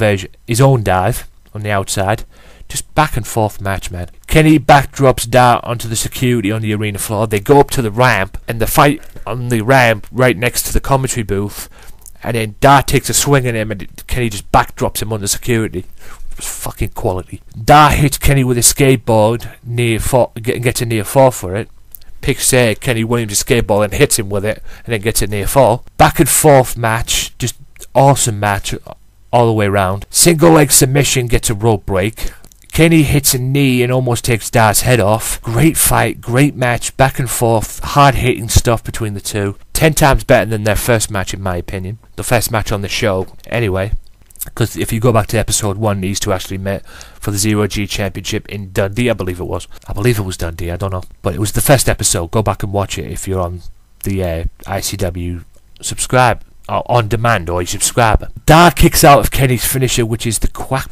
dive on the outside. Just back and forth match, man. Kenny backdrops Dar onto the security on the arena floor. They go up to the ramp, and the fight on the ramp right next to the commentary booth. And then Dar takes a swing at him, and Kenny just backdrops him on the security. It was fucking quality. Dar hits Kenny with a skateboard, gets a near fall for it. Picks Kenny Williams' skateboard and hits him with it, and then gets a near fall. Back and forth match, just awesome match all the way around. Single leg submission, gets a rope break. Kenny hits a knee and almost takes Dar's head off. Great fight, great match, back and forth, hard-hitting stuff between the two. 10 times better than their first match, in my opinion. The first match on the show, anyway. Because if you go back to episode 1, these two actually met for the Zero G Championship in Dundee, I believe it was. I believe it was Dundee, I don't know. But it was the first episode. Go back and watch it if you're on the ICW subscribe, or on demand, or you subscriber. Dar kicks out of Kenny's finisher, which is the Quack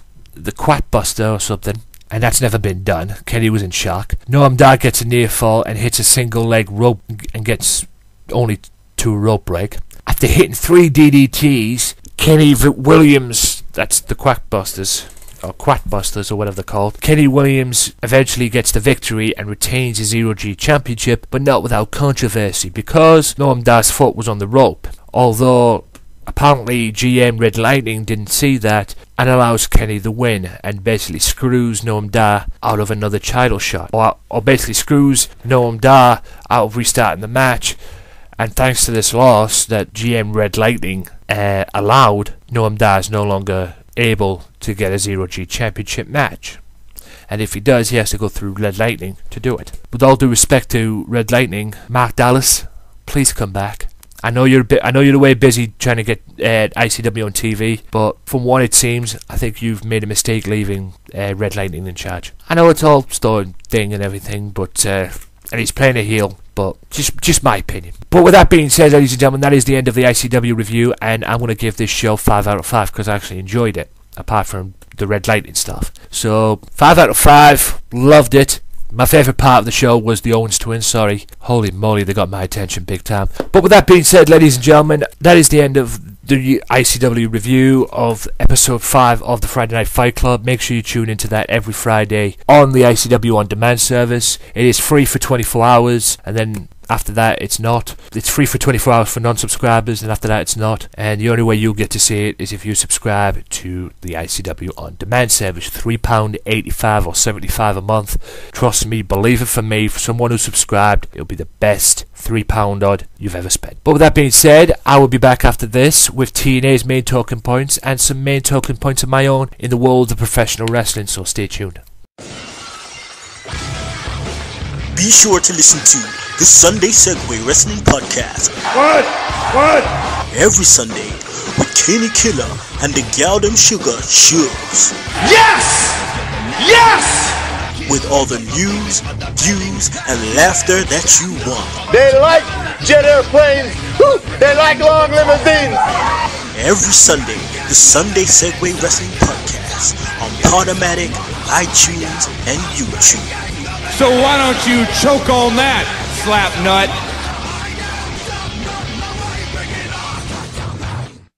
Buster or something, and that's never been done. Kenny was in shock. Noam Dar gets a near fall and hits a single leg rope and gets only to a rope break. After hitting 3 DDTs, Kenny Williams, that's the Quack Busters, or Quack Busters, or whatever they're called. Kenny Williams eventually gets the victory and retains his Zero G Championship, but not without controversy, because Noam Dar's foot was on the rope. Although apparently GM Red Lightning didn't see that and allows Kenny the win and basically screws Noam Dar out of another title shot, or basically screws Noam Dar out of restarting the match. And thanks to this loss that GM Red Lightning allowed, Noam Dar is no longer able to get a Zero G Championship match. And if he does, he has to go through Red Lightning to do it. With all due respect to Red Lightning, Mark Dallas, please come back. I know you're way busy trying to get ICW on TV, but from what it seems, I think you've made a mistake leaving Red Lightning in charge. I know it's all story thing and everything, but and he's playing a heel, but just my opinion. But with that being said, ladies and gentlemen, that is the end of the ICW review, and I'm going to give this show 5 out of 5 because I actually enjoyed it, apart from the Red Lightning stuff. So 5 out of 5, loved it. My favourite part of the show was the Owens twins, sorry. Holy moly, they got my attention big time. But with that being said, ladies and gentlemen, that is the end of the ICW review of episode 5 of the Friday Night Fight Club. Make sure you tune into that every Friday on the ICW On Demand service. It is free for 24 hours, and then after that it's not. It's free for 24 hours for non-subscribers, and after that it's not. And the only way you'll get to see it is if you subscribe to the ICW On Demand service. £3.85 or $75 a month. Trust me, believe it for me, for someone who subscribed, it'll be the best £3 odd you've ever spent. But with that being said, I will be back after this with TNA's main talking points and some main talking points of my own in the world of professional wrestling, so stay tuned. Be sure to listen to the Sunday Segway Wrestling Podcast. What? Every Sunday with Kenny Killer and the Galdem Sugar Shuggs. Yes! Yes! With all the news, views, and laughter that you want. They like jet airplanes. Woo! They like long limousines. Every Sunday, the Sunday Segway Wrestling Podcast on Podomatic, iTunes, and YouTube. So why don't you choke on that, slap nut?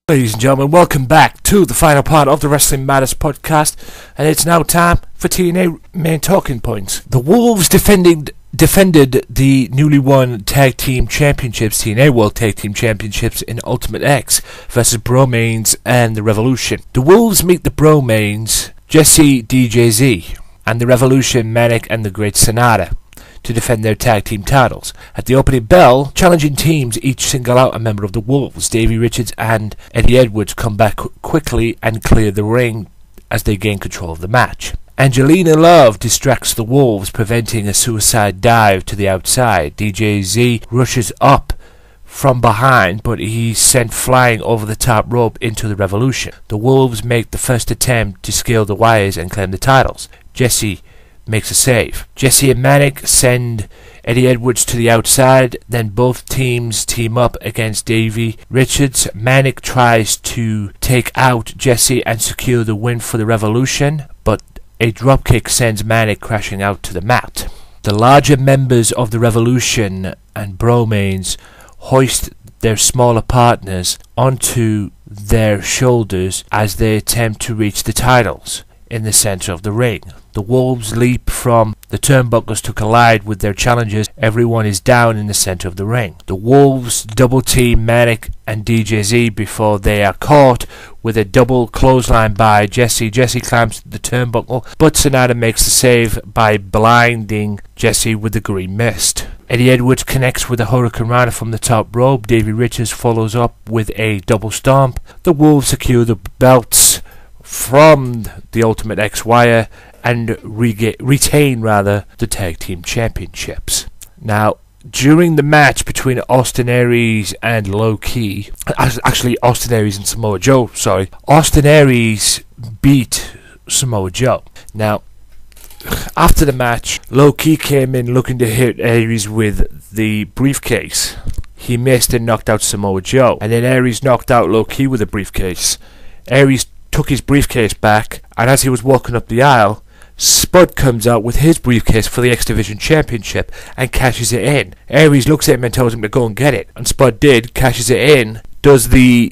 Ladies and gentlemen, welcome back to the final part of the Wrestling Matters podcast, and it's now time for TNA main talking points. The Wolves defended the newly won Tag Team Championships, TNA World Tag Team Championships in Ultimate X versus Bromains and the Revolution. The Wolves meet the Bromains, Jesse DJZ, and the Revolution, Manic and the Great Sonata. to defend their tag team titles. At the opening bell, challenging teams each single out a member of the Wolves. Davey Richards and Eddie Edwards come back quickly and clear the ring as they gain control of the match. Angelina Love distracts the Wolves, preventing a suicide dive to the outside. DJ Z rushes up from behind, but he's sent flying over the top rope into the Revolution. The Wolves make the first attempt to scale the wires and claim the titles. Jesse makes a save. Jesse and Manic send Eddie Edwards to the outside, then both teams team up against Davey Richards. Manic tries to take out Jesse and secure the win for the Revolution, but a dropkick sends Manic crashing out to the mat. The larger members of the Revolution and Bromains hoist their smaller partners onto their shoulders as they attempt to reach the titles in the center of the ring. The Wolves leap from the turnbuckles to collide with their challengers. Everyone is down in the center of the ring. The Wolves double team Manic and DJZ before they are caught with a double clothesline by Jesse. Jesse climbs the turnbuckle, but Sonata makes the save by blinding Jesse with the green mist. Eddie Edwards connects with a Hurricane Rana from the top rope. Davey Richards follows up with a double stomp. The Wolves secure the belts from the Ultimate X-Wire and retain the tag team championships. Now, during the match between Austin Aries and Low Ki, actually Austin Aries and Samoa Joe, Austin Aries beat Samoa Joe. Now, after the match, Low Ki came in looking to hit Aries with the briefcase. He missed and knocked out Samoa Joe, and then Aries knocked out Low Ki with a briefcase. Aries took his briefcase back, and as he was walking up the aisle, Spud comes out with his briefcase for the X Division Championship and cashes it in. Aries looks at him and tells him to go and get it, and Spud did, cashes it in, does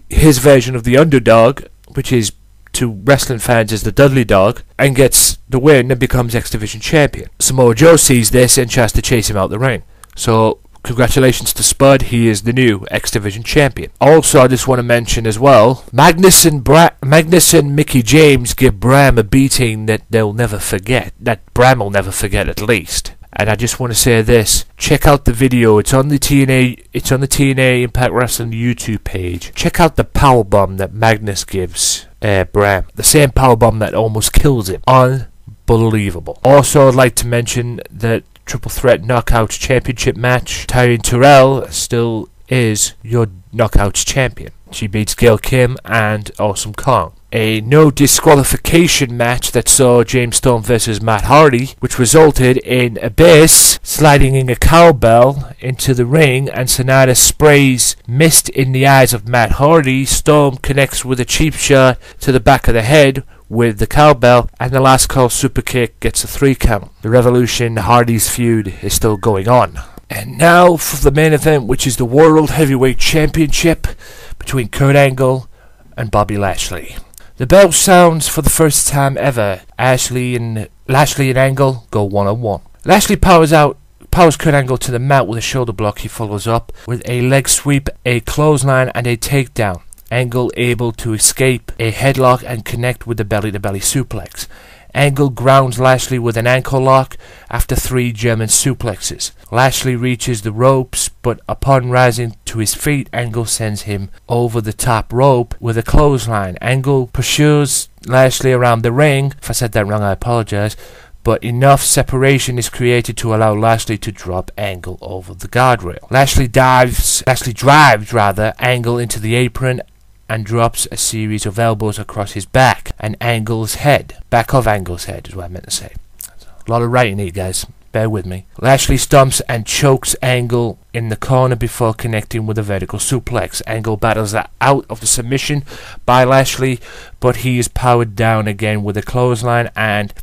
his version of the underdog, which is to wrestling fans as the Dudley Dog, and gets the win and becomes X Division Champion. Samoa Joe sees this and tries to chase him out the ring. So congratulations to Spud, he is the new X Division Champion. Also, I just want to mention as well, Magnus and Mickey James give Bram a beating that they'll never forget, that Bram will never forget at least. And I just want to say this, check out the video, it's on the TNA Impact Wrestling YouTube page. Check out the powerbomb that Magnus gives Bram, the same powerbomb that almost kills him. Unbelievable. Also, I'd like to mention that Triple Threat Knockouts Championship match, Tyrone Terrell still is your Knockouts champion. She beats Gail Kim and Awesome Kong. A no disqualification match that saw James Storm versus Matt Hardy, which resulted in Abyss sliding in a cowbell into the ring, and Sonata sprays mist in the eyes of Matt Hardy. Storm connects with a cheap shot to the back of the head with the cowbell, and the last call super kick gets a 3 count. The Revolution Hardy's feud is still going on. And now for the main event, which is the World Heavyweight Championship between Kurt Angle and Bobby Lashley. The bell sounds for the first time ever. Lashley and Angle go one-on-one. Lashley powers Kurt Angle to the mat with a shoulder block. He follows up with a leg sweep, a clothesline, and a takedown. Angle able to escape a headlock and connect with the belly-to-belly suplex. Angle grounds Lashley with an ankle lock after 3 German suplexes. Lashley reaches the ropes, but upon rising to his feet, Angle sends him over the top rope with a clothesline. Angle pursues Lashley around the ring. If I said that wrong, I apologize. But enough separation is created to allow Lashley to drop Angle over the guardrail. Lashley drives Angle into the apron and drops a series of elbows across his back of Angle's head is what I meant to say. A lot of writing here, guys. Bear with me. Lashley stomps and chokes Angle in the corner before connecting with a vertical suplex. Angle battles out of the submission by Lashley, but he is powered down again with a clothesline and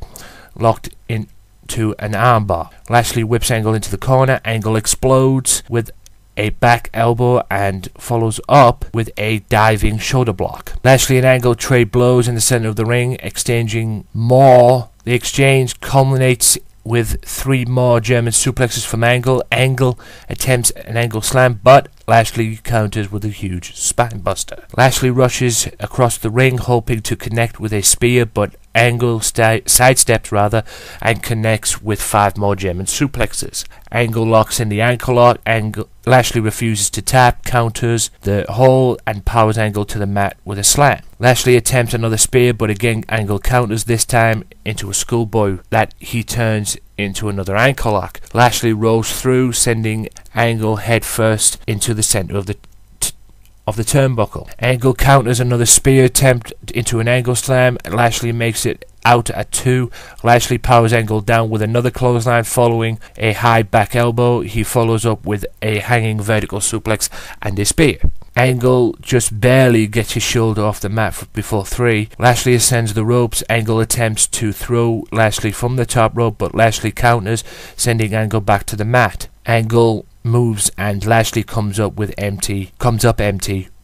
locked into an armbar. Lashley whips Angle into the corner. Angle explodes with a back elbow and follows up with a diving shoulder block. Lashley and Angle trade blows in the center of the ring, exchanging more. The exchange culminates with 3 more German suplexes from Angle. Angle attempts an Angle slam, but Lashley counters with a huge spinebuster. Lashley rushes across the ring hoping to connect with a spear, but Angle sidesteps and connects with 5 more German suplexes. Angle locks in the ankle lock. Lashley refuses to tap, counters the hold, and powers Angle to the mat with a slam. Lashley attempts another spear, but again Angle counters, this time into a schoolboy that he turns into another ankle lock. Lashley rolls through, sending Angle headfirst into the center of the turnbuckle. Angle counters another spear attempt into an Angle slam. Lashley makes it out at 2. Lashley powers Angle down with another clothesline following a high back elbow. He follows up with a hanging vertical suplex and a spear. Angle just barely gets his shoulder off the mat before 3. Lashley ascends the ropes. Angle attempts to throw Lashley from the top rope, but Lashley counters, sending Angle back to the mat. Angle moves and Lashley comes up empty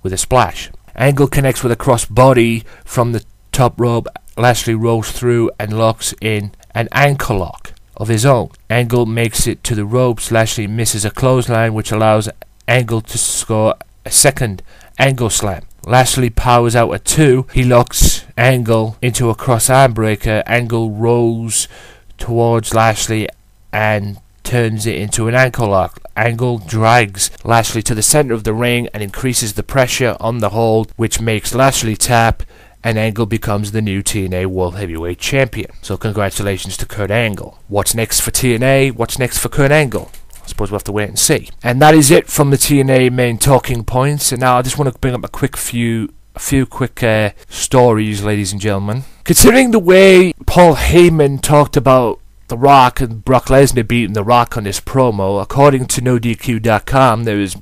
with a splash. Angle connects with a crossbody from the top rope. Lashley rolls through and locks in an ankle lock of his own. Angle makes it to the ropes. Lashley misses a clothesline, which allows Angle to score a second Angle slam. Lashley powers out at 2. He locks Angle into a cross arm breaker. Angle rolls towards Lashley and turns it into an ankle lock. Angle drags Lashley to the center of the ring and increases the pressure on the hold, which makes Lashley tap, and Angle becomes the new TNA World Heavyweight Champion. So congratulations to Kurt Angle. What's next for TNA? What's next for Kurt Angle? I suppose we'll have to wait and see. And that is it from the TNA main talking points. And now I just want to bring up a few quick stories, ladies and gentlemen. Considering the way Paul Heyman talked about The Rock and Brock Lesnar beating The Rock on this promo, according to NoDQ.com, there is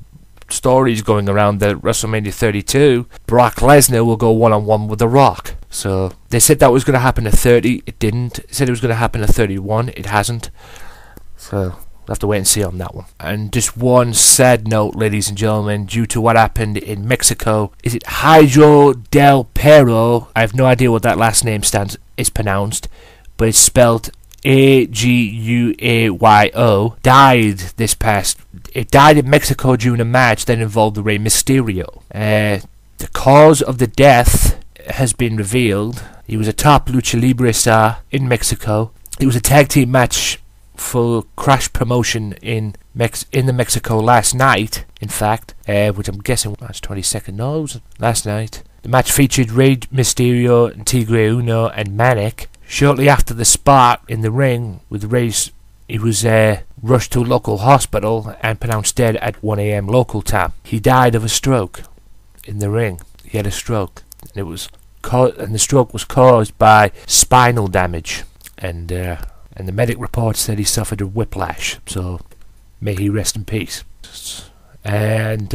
stories going around that WrestleMania 32, Brock Lesnar will go one-on-one with The Rock. So they said that was going to happen at 30, it didn't. They said it was going to happen at 31, it hasn't. So we'll have to wait and see on that one. And just one sad note, ladies and gentlemen, due to what happened in Mexico. Is it Hydro del Perro? I have no idea what that last name is pronounced, but it's spelled Aguayo, died in Mexico during a match that involved the Rey Mysterio. The cause of the death has been revealed. He was a top lucha libre star in Mexico. It was a tag team match for Crash Promotion in the Mexico last night, in fact, which I'm guessing March 22nd. No, it was last night. The match featured Rey Mysterio and Tigre Uno and Manic. Shortly after the spark in the ring with Reyes, he was rushed to a local hospital and pronounced dead at 1 a.m. local time. He died of a stroke in the ring. He had a stroke, and the stroke was caused by spinal damage. And the medic report said he suffered a whiplash. So may he rest in peace. And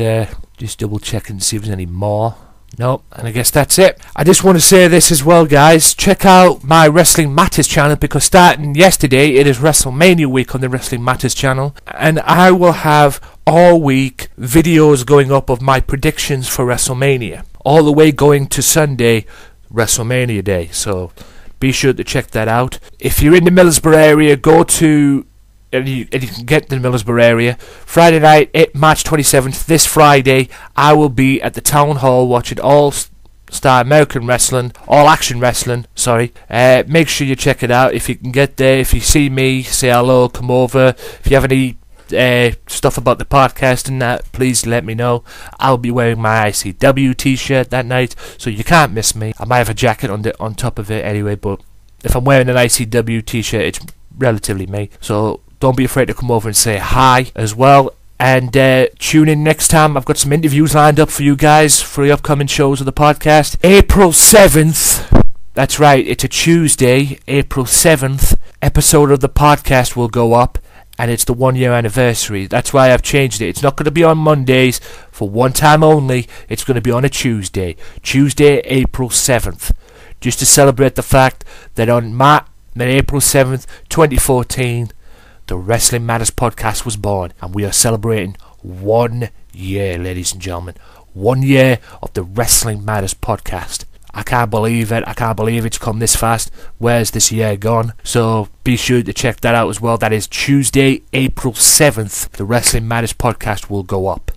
just double check and see if there's any more. Nope, and I guess that's it. I just want to say this as well, guys. Check out my Wrestling Matters channel, because starting yesterday, it is WrestleMania week on the Wrestling Matters channel. And I will have all week videos going up of my predictions for WrestleMania, all the way going to Sunday, WrestleMania Day. So be sure to check that out. If you're in the Middlesbrough area, go to... And you can get to the Middlesbrough area. Friday night, March 27th, this Friday, I will be at the Town Hall watching All-Star American Wrestling, All-Action Wrestling, sorry. Make sure you check it out. If you can get there, if you see me, say hello, come over. If you have any stuff about the podcast and that, please let me know. I'll be wearing my ICW t-shirt that night, so you can't miss me. I might have a jacket on top of it anyway, but if I'm wearing an ICW t-shirt, it's relatively me. So don't be afraid to come over and say hi as well. And tune in next time. I've got some interviews lined up for you guys for the upcoming shows of the podcast. April 7th, that's right, it's a Tuesday, April 7th, episode of the podcast will go up, and it's the 1 year anniversary. That's why I've changed it. It's not going to be on Mondays for one time only. It's going to be on a Tuesday, April 7th, just to celebrate the fact that on April 7th, 2014, the Wrestling Matters podcast was born, and we are celebrating 1 year, ladies and gentlemen. 1 year of the Wrestling Matters podcast. I can't believe it. I can't believe it's come this fast. Where's this year gone? So be sure to check that out as well. That is Tuesday, April 7th. The Wrestling Matters podcast will go up.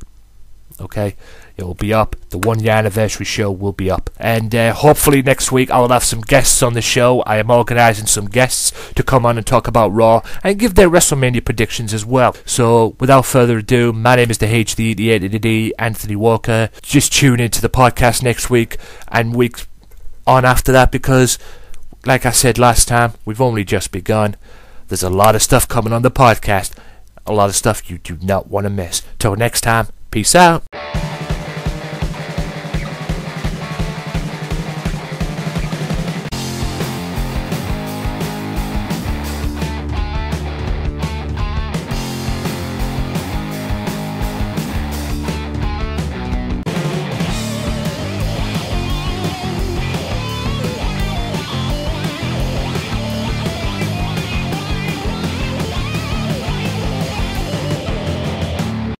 Okay, it will be up. The 1 year anniversary show will be up, and hopefully next week I will have some guests on the show. I am organising some guests to come on and talk about Raw and give their WrestleMania predictions as well. So without further ado, my name is the HD, Anthony Walker. Just tune into the podcast next week and weeks on after that, because like I said last time, we've only just begun. There's a lot of stuff coming on the podcast, a lot of stuff you do not want to miss. Till next time, peace out.